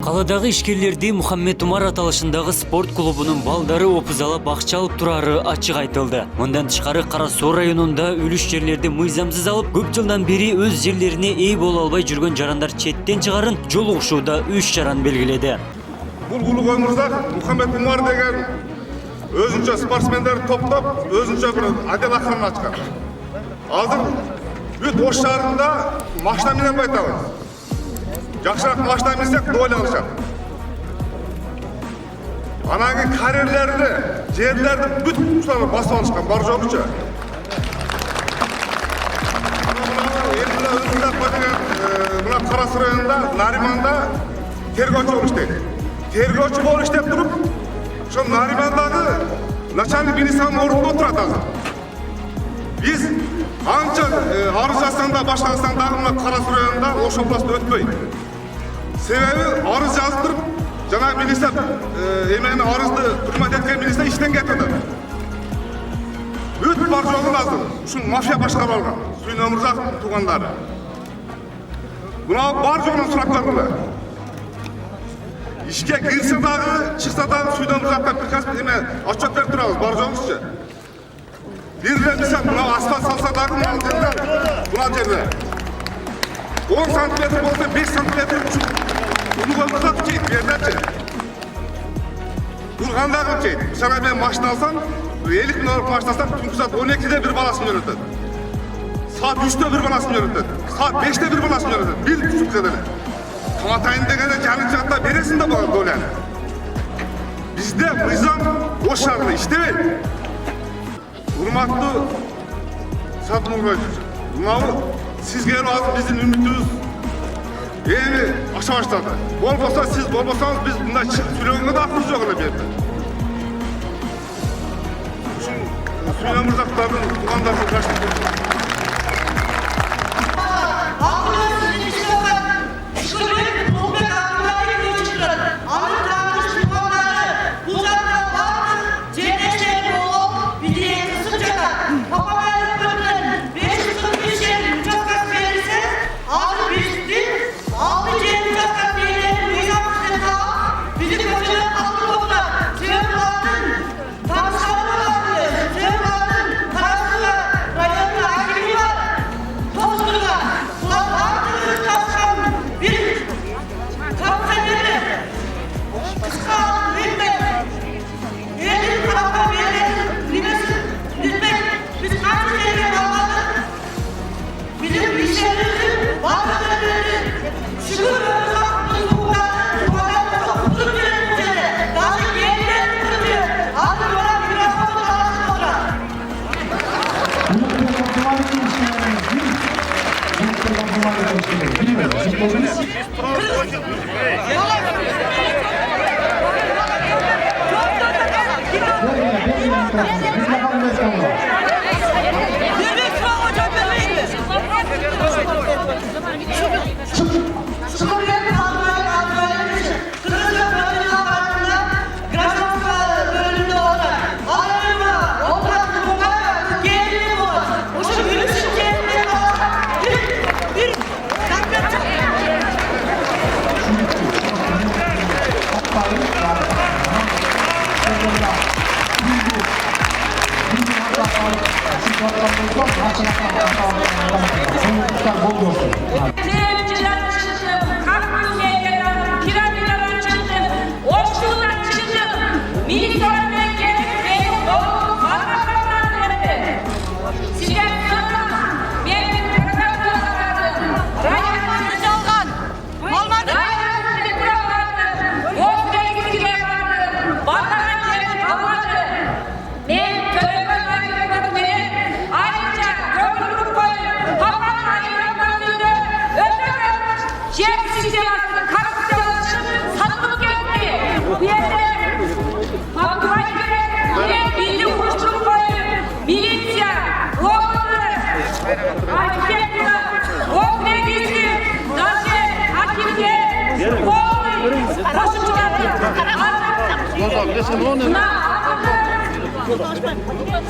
Каладагы ишкерлерди Мухаммед Умар аталышындагы спорт клубунун балдары опузалап акча алып турары ачык айтылды. Мындан тышкары Кара Суу районунда үлүш жерлерди мыйзамсыз алып, көп жылдан бери өз жерлерине ээ боло албай жүргөн жарандар четтен чыгарын жолугушууда 3 жаран белгиледи. Бул улуг өмүрзак Мухаммед Умар деген өзүнчө спортсмендерди топтоп, өзүнчө бир отдел акырын ачкан. Азыр бүт Ош шаарында машина менен байтабыз. Жакшыраак машина минсек доля алышат. Анан карьерлерди, жерлерди бүт ушуларды басып алышкан, бар жокчу. Мына Кара Суу районунда, Нариманда тергөөчү болуп иштейт. Тергөөчү болуп иштеп туруп, ошо Наримандагы начальник министрдин ордунда отурат азыр. Биз анча арыз жазсаңда, башкарсаңдагы мына Кара Суу районунда Ош областында өтпөйт. Себеби арыз жазып туруп, жана министр эмени арызды турмат эткен министр иштен кетти. Бүт бар жолун азыр ушул мафия башкарып алган. Сүйүн Өмүрзактын туугандары. Мына бар жолун сурап көрдүлөр. Ишке кирсе дагы, чыкса дагы Сүйүн Өмүрзактан приказ эме отчет берип турабыз, бар жолубузчу. Бирден мына асфальт салса дагы мына жерде 10 сантиметр болса 5 сантиметр улуг Өмүрзак чейт бердечи. Ургандагы чейт. Мисалы мен машина алсам, 50 миңдик машина алсам, түнкү саат 12'de bir баласын жөнөтөт. Saat 3'te bir баласын жөнөтөт. Saat 5'te bir баласын жөнөтөт. Бир суткада эле. Каматайын дегенде жанын жакта бересиң да бала доляны. Бизде мыйзам Ош шаарында иштебейт. Урматтуу Садыр Нурбаевич, мынау сизге азыр биздин үмүтүбүз эми аша баштады. Болбосо сиз болбосоңуз биз мындай сүйлөгөнгө да акыбыз жок эле бу жерде. Ушул Сүйүн Өмүрзактардын туугандарын жаштырып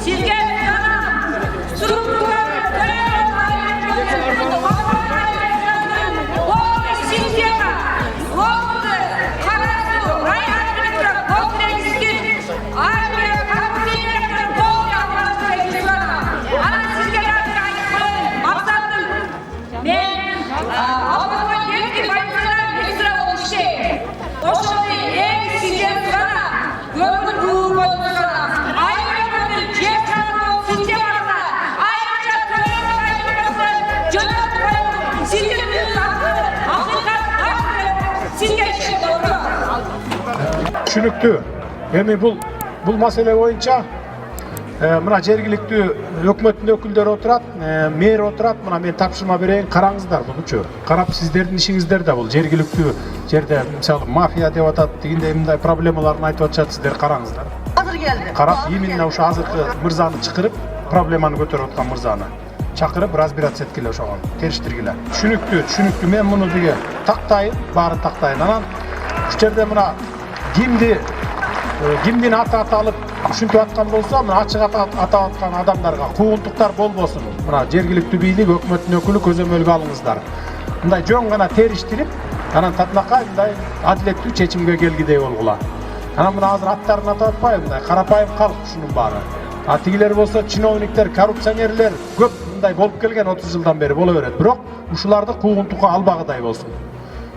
Sizge түшүнүктүү. Эми бул маселе боюнча мына жергиликтүү өкмөттүн өкүлдөрү отурат, мэр отурат. Мына мен тапшырма берейин, караңыздар мунучу. Карап сиздердин ишиңиздер да бул жергиликтүү жерде мисалы мафия деп атат, дегендей мындай проблемаларын айтып атышат, сиздер караңыздар. Азыр келди. Карап именно ошо азыркы мырзаны чакырып, проблеманы көтөрүп аткан мырзаны чакырып разбираться эткиле, ошого териштиргиле. Түшүнүктүү. Мен муну деге тактайын, баарын тактайын. Анан ушул жерде мына кимдин аты аталып ушинтип аткан болсо, мына ачык атап аткан адамдарга куугунтуктар болбосун. Мына жергиликтүү бийлик, өкмөттүн өкүлү көзөмөлгө алыңыздар. Мындай жөн гана териштирип, анан татынакай мындай адилеттүү чечимге келгидей болгула. Анан мына азыр аттарын атап атпайбы, мындай карапайым калк ушунун баары. А тигилер болсо чиновниктер, коррупционерлер көп мындай болуп келген 30 жылдан бери боло берет. Бирок ушуларды куугунтукка албагыдай болсун.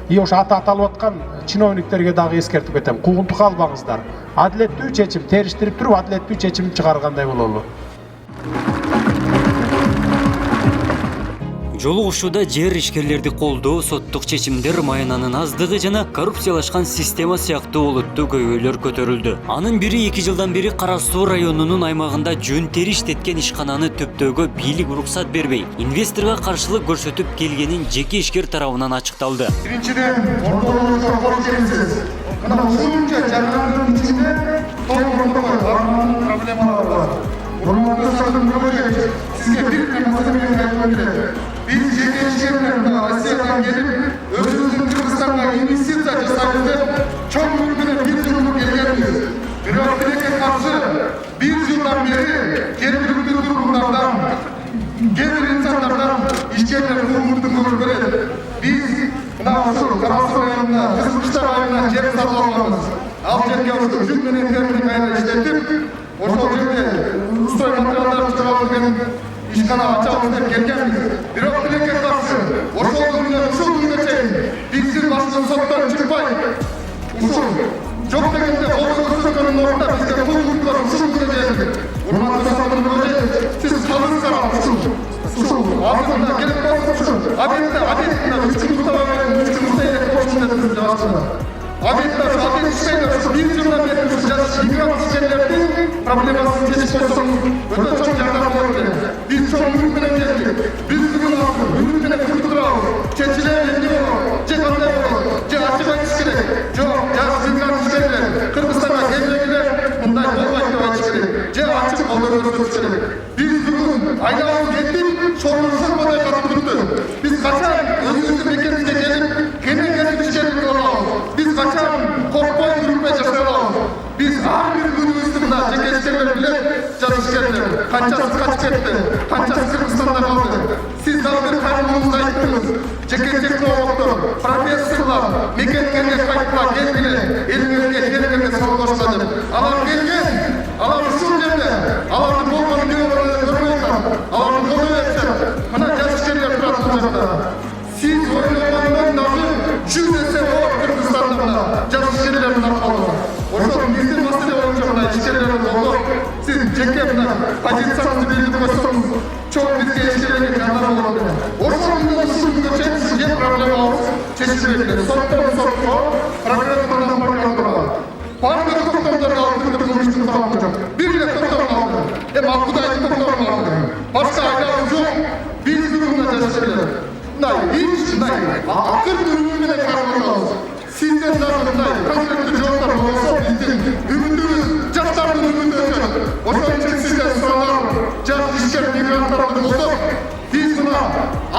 И ошо аты аталып аткан чиновниктерге дагы эскертип кетем. Куугунтукка албаңыздар. Адилеттүү чечим, териштирип туруп адилеттүү чечим чыгаргандай бололу. Жолугушууда жер ишкерлерди колдоо, соттук чечимдер маянанын аздыгы жана коррупциялашкан система сыяктуу олуттуу көйгөйлөр көтөрүлдү. Анын бири 2 жылдан бери Кара Суу районунун аймагында жөн тери иштеткен ишкананы төптөөгө бийлик уруксат бербей, инвесторго каршылык көрсөтүп келгенин жеке ишкер тарабынан ачыкталды. Биринчиден, ордолордо кол келсиз. Мына ушунча жагандын ичинде проблемалар бар. Урматтуу садым көбөйгөч, сизге бир маселе менен айткым келет. Biz жеке ишкерлер Россиядан келип, өзүбүздүн Кыргызстанга инвестиция жасайбыз деп чоң мүмкүнө бир жыл келгенбиз. Бирок тилекке каршы бир жылдан бери жергиликтүү тургундардан, кээ бир инсандардан ишкерлер куугунтук көрүп берет. Biz мына ушул Кара Суу районунда, Кызылкыштар айылына жер сатып алганбыз. Ал жерге ушул 100 миллион техниканы иштетип, ошол жерде строй материалдарды чыгарып келген ишкана ачабыз деп келгенбиз. Бирок тилекке каршы ошол күнгө чейин биздин башыбыз соттон чыкпай, ушул жок дегенде кол көрсөткөндүн ордуна бизге куугунтуктар ушул күнгө чейин. Урматтуу садыр, сиз калыңыздар ушул азырында келип калып ушул объектте 3 күн табагын 3 күн иштейт деп жазышты. Объектте иштейт, бир жылдан бери жаш мигрант ишкерлердин проблемасын чечип койсоң, өтө чоң жардам болот эле. Biz çok ümit menен geldik. Biz bugün ümit menен kurtulabız. Çeçiler ne olur? Ce kanday olur? Ce açık açık gerek. Yok, jаш migranт ишкерлер Kırgızстан'a gelmekler bunday bolбайт деп айтыш керек. Же açık olur көрсөтүш керек. Biz bugün айналып кеттик, sorunсuz бодай катып турду. Biz качан өзүбүздүн мекенибизге келип, кенен ишкерлик болобуз. Biz качан коркпой үрүнбөй жашай алабыз. Biz ар бир күнүбүздү мына жеке ишкерлер билет, жаш ишкерлер канчасы качып кетти, канчасы Кыргызстанда калды. Siz дагы бир кайрылууңузду айттыңыз. Жеке технологдор, профессорлор мекенге кайтып келгиле, элиңерге, жериңерге салгылашса деп. Алар келген, алар ушул жерде, алардын болгон күнөөлөрүн көрмөйсүңөр. Аларды колдой беришет. Мына жаш ишкерлер турат бул жерде. Siz ойлогондон дагы 100 эсе көп Кыргызстанда жаш ишкерлердин аркылуу. Ошол биздин маселе боюнча мына ишкерлерди колдоп, siz жеке мына позицияңызды билдирип койсоңуз, чоң бизге ишкерлерге жардам болот эле. Ошол күнгө чейин сизге проблемабыз чечилбек эле. Соттон сотко, прокуратурадан прокуратурага. Бардык токтомдорду алдырды кылмыштын табы жок. Бир эле токтом алды. Ал Кудайдын токтомун алды. Башка айдабыз жок. Биз бүгүн жаш ишкерлер. Мындай акыр үрүнү менен каралабыз. Сиздер дагы мындай конкреттүү жооптор болсо, биздин үмүтүбүз жаштардын үмүтү өчөт. Ошон үчүн сиздер суроолор, жаш ишкер мигранттарды колдоп, биз мына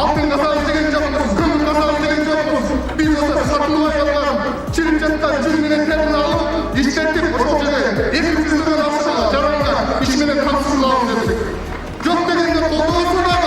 алтын казабыз деген жокпуз, көмүр казабыз деген жокпуз. Биз ошо сатылбай калган, чирип жаткан 100 миллион теңгени алып, иштетип, ошол жерде 2 күндөн ашыган жаранга иш менен камсыздалабыз дедик. Жок дегенде колдоосуңар.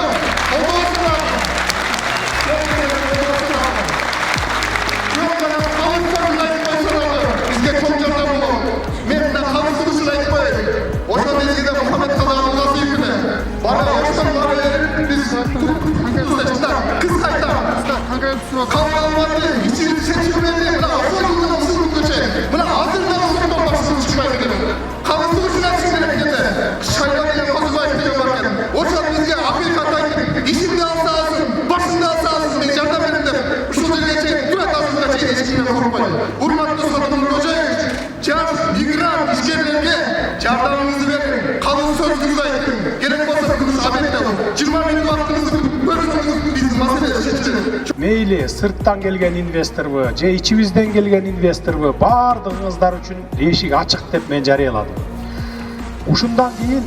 мейли сырттан келген инвесторбу же ичибизден келген инвесторбу баардыгыңыздар үчүн эшик ачык деп мен жарыяладым. Ушундан кийин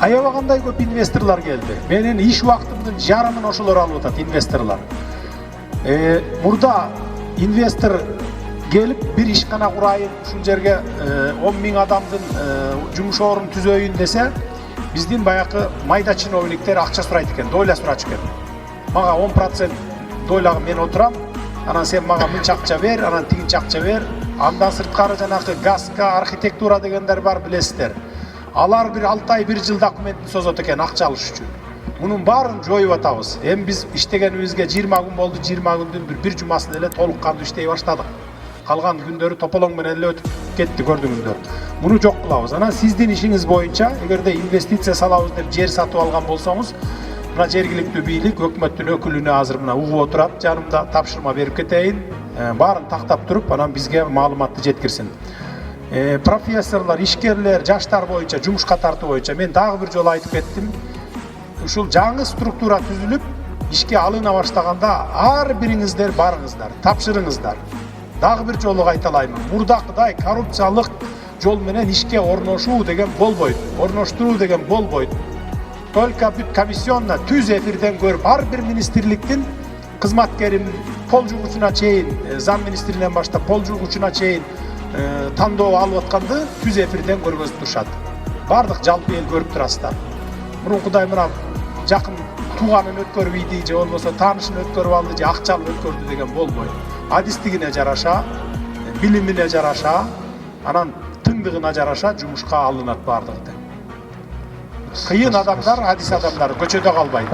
аябагандай көп инвесторлор келди. Менин иш убактымдын жарымын ошолор алып атат инвесторлор. Мурда инвестор келип бир ишкана курайын, ушул жерге 10 000 адамдын жумуш орун түзөйүн десе, биздин баягы майда чиновниктер акча сурайт экен, дойла сурачу экен. Мага 10% дойлagы мен отурам, анан сен мага мынча акча бер, анан тигинче акча бер. Андан сырткары жанагы газка, архитектура дегендер бар, билесиздер. Алар бир 6 ай, 1 жыл документин созот экен акча алыш үчүн. Мунун баарын жоюп атабыз. Эми биз иштегенибизге 20 күн болду, 20 күндүн бир жумасын эле толук кандуу иштей баштадык. Калган күндөрү тополоң менен эле өтүп кетти, көрдүңүздөр. Муну жок кылабыз. Анан сиздин ишиңиз боюнча, эгерде инвестиция салабыз деп жер сатып алган болсоңуз, мына жергиликтүү бийлик өкмөттүн өкүлүнө азыр мына угуп отурат, жанымда тапшырма берип кетейин. Баарын тактап туруп, анан бизге маалыматты жеткирсин. Профессорлор, ишкерлер, жаштар боюнча, жумушка тартуу боюнча мен дагы бир жолу айтып кеттим. Ушул жаңы структура түзүлүп, ишке алына баштаганда ар бириңиздер барыңыздар, тапшырыңыздар. Дагы бир жолу кайталаймын. Мурдакыдай коррупциялык жол менен ишке орношуу деген болбойт, орноштуруу деген болбойт. Только бүт комиссионна түз эфирден көрүп, ар бир министрликтин кызматкерин пол жугучуна чейин, зам министринен баштап пол жугучуна чейин тандоо алып атканды түз эфирден көргөзүп турушат. Бардык жалпы эл көрүп турасыздар. Мурункудай мына жакын тууганын өткөрүп ийди же болбосо таанышын өткөрүп алды же акчалып өткөрдү деген болбойт. Адистигине жараша, билимине жараша, анан тыңдыгына жараша жумушка алынат бардыгы. Кыйын адамдар, адис адамдар көчөдө калбайт.